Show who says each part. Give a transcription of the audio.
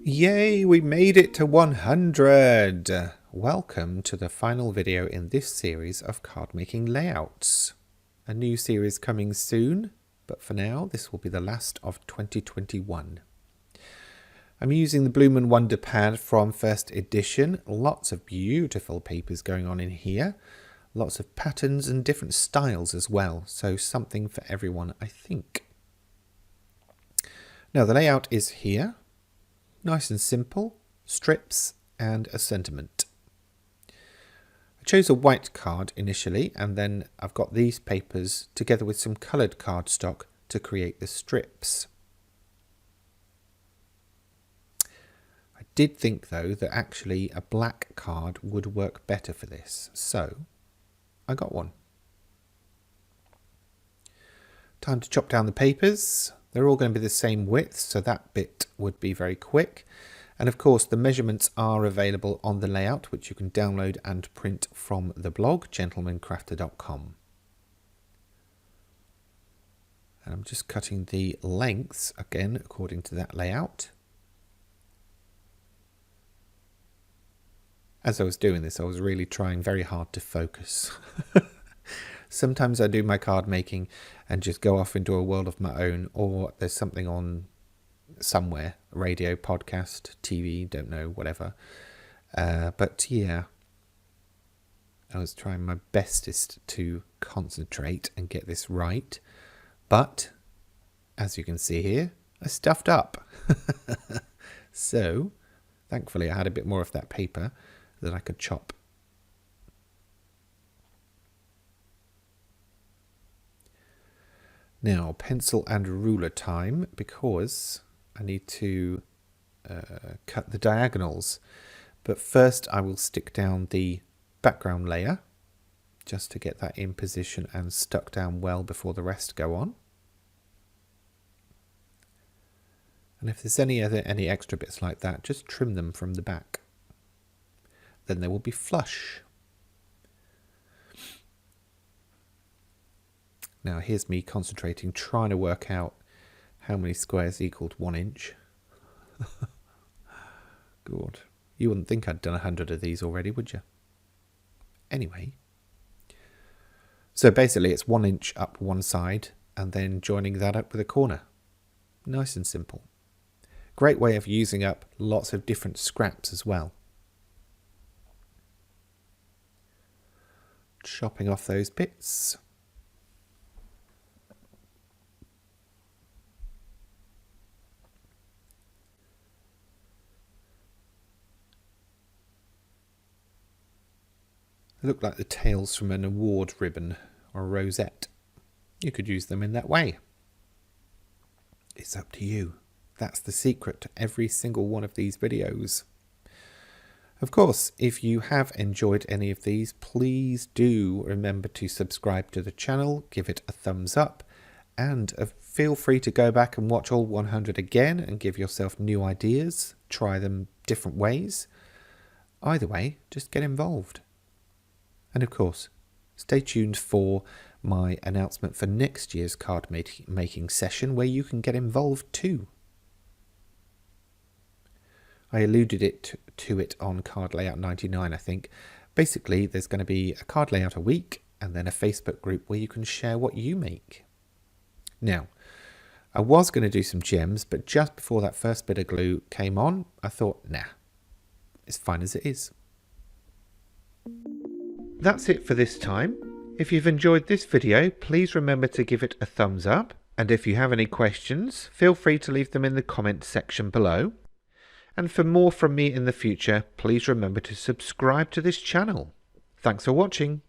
Speaker 1: Yay, we made it to 100! Welcome to the final video in this series of card making layouts. A new series coming soon, but for now this will be the last of 2021. I'm using the Bloom & Wonder pad from first edition. Lots of beautiful papers going on in here. Lots of patterns and different styles as well, so something for everyone, I think. Now the layout is here. Nice and simple, strips and a sentiment. I chose a white card initially, and then I've got these papers together with some coloured cardstock to create the strips. I did think though that actually a black card would work better for this, so I got one. Time to chop down the papers. They're all going to be the same width, so that bit would be very quick. And of course, the measurements are available on the layout, which you can download and print from the blog, gentlemancrafter.com. And I'm just cutting the lengths again according to that layout. As I was doing this, I was really trying very hard to focus. Sometimes I do my card making and just go off into a world of my own, or there's something on somewhere, radio, podcast, TV, don't know, whatever. But yeah, I was trying my bestest to concentrate and get this right. But as you can see here, I stuffed up. So thankfully I had a bit more of that paper that I could chop. Now, pencil and ruler time, because I need to cut the diagonals. But first I will stick down the background layer, just to get that in position and stuck down well before the rest go on. And if there's any extra bits like that, just trim them from the back. Then they will be flush. Now here's me concentrating, trying to work out how many squares equaled 1 inch. Good. You wouldn't think I'd done 100 of these already, would you? Anyway. So basically it's 1 inch up one side and then joining that up with a corner. Nice and simple. Great way of using up lots of different scraps as well. Chopping off those bits. They look like the tails from an award ribbon or a rosette. You could use them in that way. It's up to you. That's the secret to every single one of these videos. Of course, if you have enjoyed any of these, please do remember to subscribe to the channel, give it a thumbs up, and feel free to go back and watch all 100 again and give yourself new ideas, try them different ways. Either way, just get involved. And of course, stay tuned for my announcement for next year's card making session where you can get involved too. I alluded to it on Card Layout 99, I think. Basically, there's going to be a card layout a week and then a Facebook group where you can share what you make. Now, I was going to do some gems, but just before that first bit of glue came on, I thought, nah, it's fine as it is. That's it for this time. If you've enjoyed this video, please remember to give it a thumbs up. And if you have any questions, feel free to leave them in the comment section below. And for more from me in the future, please remember to subscribe to this channel. Thanks for watching.